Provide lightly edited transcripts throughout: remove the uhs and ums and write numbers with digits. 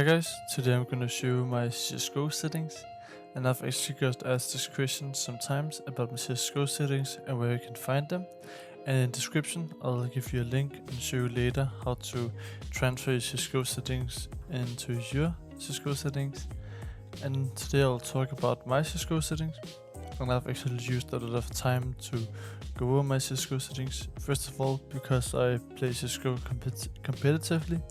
guys, today I'm gonna show you my CSGO settings, and I've actually got asked this question sometimes about my CSGO settings and where you can find them, and in the description I'll give you a link and show you later how to transfer your CSGO settings into your CSGO settings. And today I'll talk about my CSGO settings, and I've actually used a lot of time to go over my CSGO settings. First of all, because I play CSGO competitively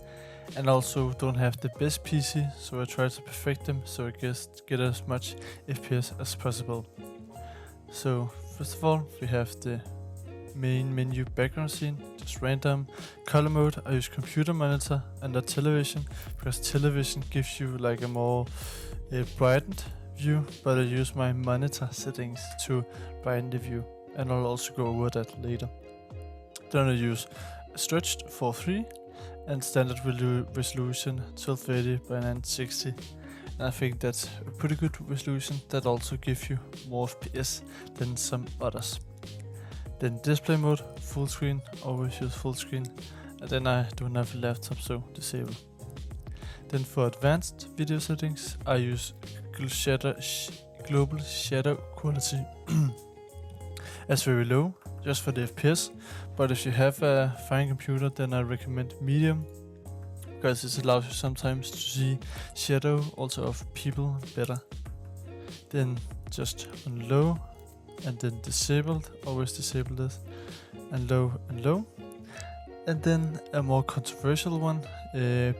and also don't have the best PC, so I try to perfect them so I get as much FPS as possible. So first of all, we have the main menu background scene, just random. Color mode, I use computer monitor and not television, because television gives you like a more brightened view, but I use my monitor settings to brighten the view, and I'll also go over that later. Then I use stretched for 3 and standard resolution 1280 by 960, and I think that's a pretty good resolution that also gives you more FPS than some others. Then display mode, full screen, always use full screen, and then I don't have a laptop, so disable. Then for advanced video settings, I use global shadow quality as very low, just for the FPS, but if you have a fine computer, then I recommend medium, because it allows you sometimes to see shadow also of people better. Then just on low, and then disabled, always disable this, and low and low. And then a more controversial one,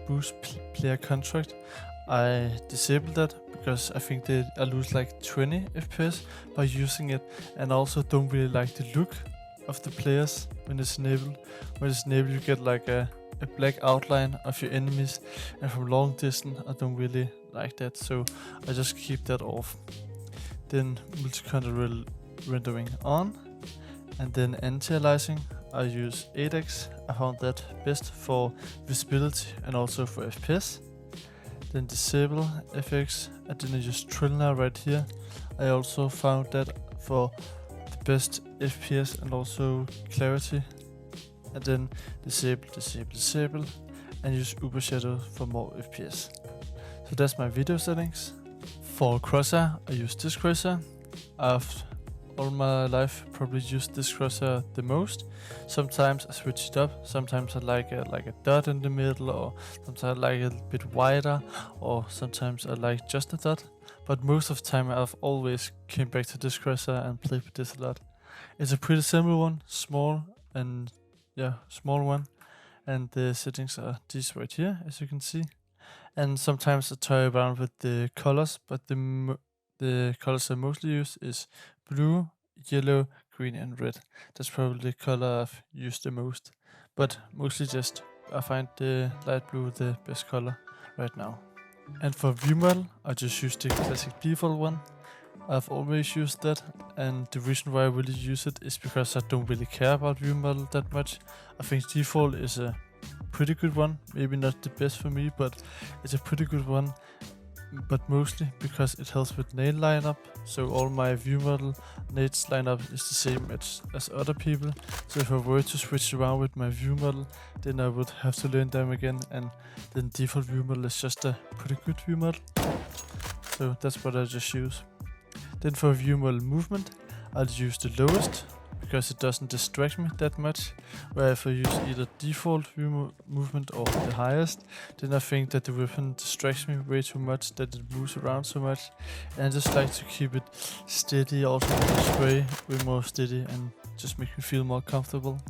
boost player contract. I disabled that because I think that I lose like 20 FPS by using it, and I also don't really like the look of the players when it's enabled. When it's enabled, you get like a black outline of your enemies, and from long distance I don't really like that, so I just keep that off. Then multi-content rendering on, and then anti-aliasing, I use 8x. I found that best for visibility and also for FPS. Then disable FX, and then I use Trillner right here. I also found that for the best FPS and also clarity. And then disable, and use Uber Shadow for more FPS. So that's my video settings. For crosshair, I use this crosshair. I've all my life probably used this crosshair the most. Sometimes I switch it up. Sometimes I like a dot in the middle, or sometimes I like it a bit wider, or sometimes I like just a dot. But most of the time I've always came back to this crosshair and played with this a lot. It's a pretty simple one, small one, and the settings are these right here, as you can see. And sometimes I toy around with the colors, but the colors I mostly use is blue, yellow, green and red. That's probably the color I've used the most, but mostly just I find the light blue the best color right now. And for view model, I just use the classic default one. I've always used that, and the reason why I really use it is because I don't really care about view model that much. I think default is a pretty good one, maybe not the best for me, but it's a pretty good one. But mostly because it helps with nade lineup, so all my view model nades lineup is the same as other people. So if I were to switch around with my view model, then I would have to learn them again, and then default view model is just a pretty good view model. So that's what I just use. Then for view model movement, I'll use the lowest, because it doesn't distract me that much, where if I use either default view movement or the highest, then I think that the weapon distracts me way too much, that it moves around so much, and I just like to keep it steady, also with the spray way more steady, and just make me feel more comfortable.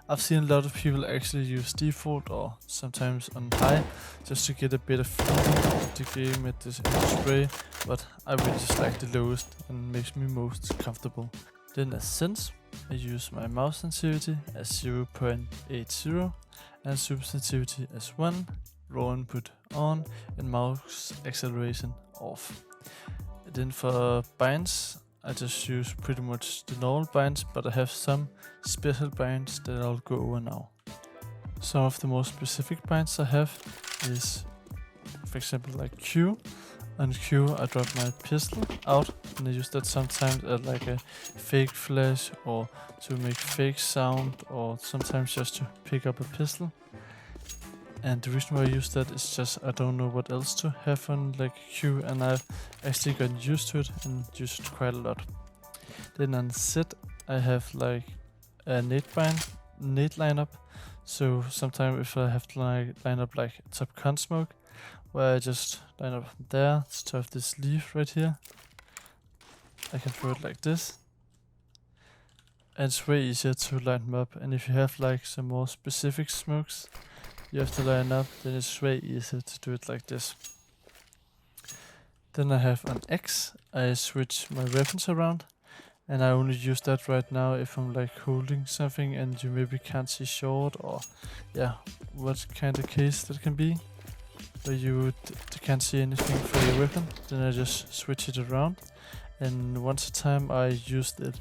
I've seen a lot of people actually use default or sometimes on high, just to get a better feeling of the game with the spray, but I really just like the lowest and makes me most comfortable. Then as sense, I use my mouse sensitivity as 0.80 and super sensitivity as 1, raw input on, and mouse acceleration off. And then for binds, I just use pretty much the normal binds, but I have some special binds that I'll go over now. Some of the more specific binds I have is, for example, like Q. On Q, I drop my pistol out, and I use that sometimes as like a fake flash, or to make fake sound, or sometimes just to pick up a pistol. And the reason why I use that is just I don't know what else to have on like Q, and I've actually gotten used to it and use it quite a lot. Then on Z I have like a nade lineup. So sometimes if I have to line up like top con smoke, where I just line up there to have this leaf right here, I can throw it like this. And it's way easier to line them up. And if you have like some more specific smokes you have to line up, then it's way easier to do it like this. Then I have on X, I switch my weapons around, and I only use that right now if I'm like holding something and you maybe can't see short, or yeah, what kind of case that can be, where you can't see anything for your weapon. Then I just switch it around, and once a time I used it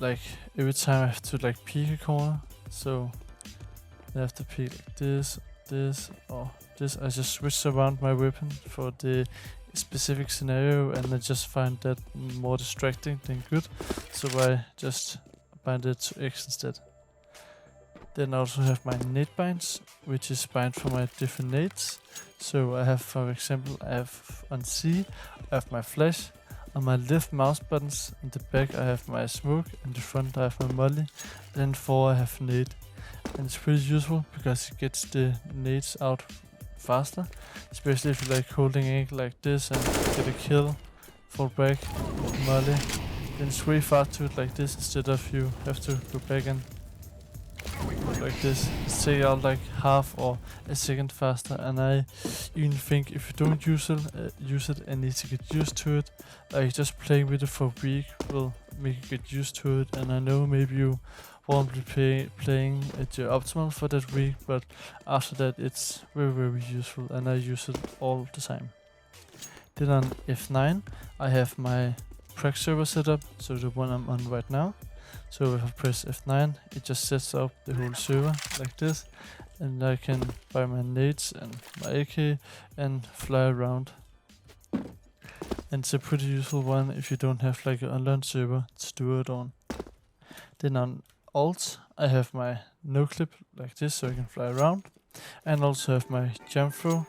like every time I have to like peek a corner, so I have to peek like this, or this. I just switch around my weapon for the specific scenario, and I just find that more distracting than good, so I just bind it to X instead. Then I also have my nade binds, which is bind for my different nades. So I have, for example, I have on C, I have my flash. On my left mouse buttons, in the back I have my smoke, in the front I have my molly, and then 4 I have nade. And it's pretty useful because it gets the nades out faster, especially if you like holding angle like this and get a kill, fall back, molly. Then it's way faster to do it like this instead of you have to go back and like this. It's take out like half or a second faster, and I even think if you don't use it and need to get used to it, like just playing with it for a week will make you get used to it. And I know maybe you won't be playing at your optimal for that week, but after that it's very useful, and I use it all the time. Then on F9 I have my prac server setup, so the one I'm on right now. So if I press F9, it just sets up the whole server like this, and I can buy my nades and my AK and fly around. And it's a pretty useful one if you don't have like an online server to do it on. Then on Alt, I have my no clip like this, so I can fly around, and also have my jump throw.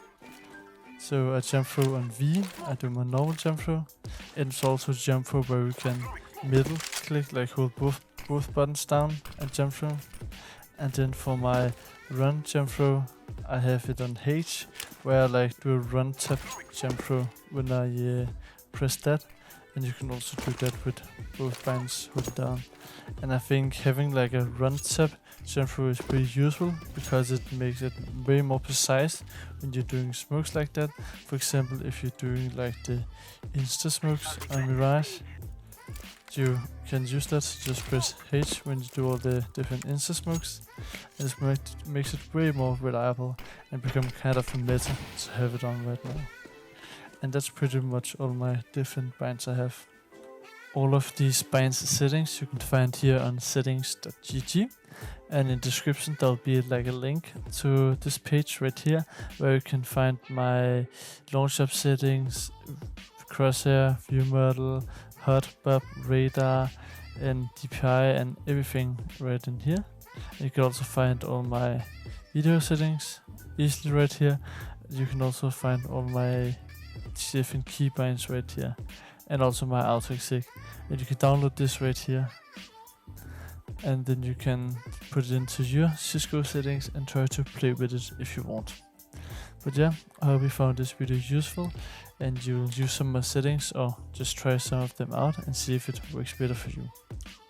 So I jump throw on V, I do my normal jump throw, and it's also jump throw where we can middle click, like hold both buttons down and jump through. And then for my run jump throw, I have it on H, where I like do a run tap jump throw when I press that. And you can also do that with both buttons holding down. And I think having like a run tap jump through is pretty useful because it makes it way more precise when you're doing smokes like that. For example, if you're doing like the insta smokes on Mirage, you can use that. Just press H when you do all the different insta smokes, and it makes it way more reliable and become kind of a meta to have it on right now. And that's pretty much all my different binds I have. All of these binds settings you can find here on settings.gg, and in the description there'll be like a link to this page right here where you can find my launch up settings, crosshair, view model, hotbar, radar, and DPI, and everything right in here. And you can also find all my video settings easily right here. You can also find all my different keybinds right here, and also my auto exec. And you can download this right here, and then you can put it into your Cisco settings and try to play with it if you want. But yeah, I hope you found this video useful, and you'll use some of my settings or just try some of them out and see if it works better for you.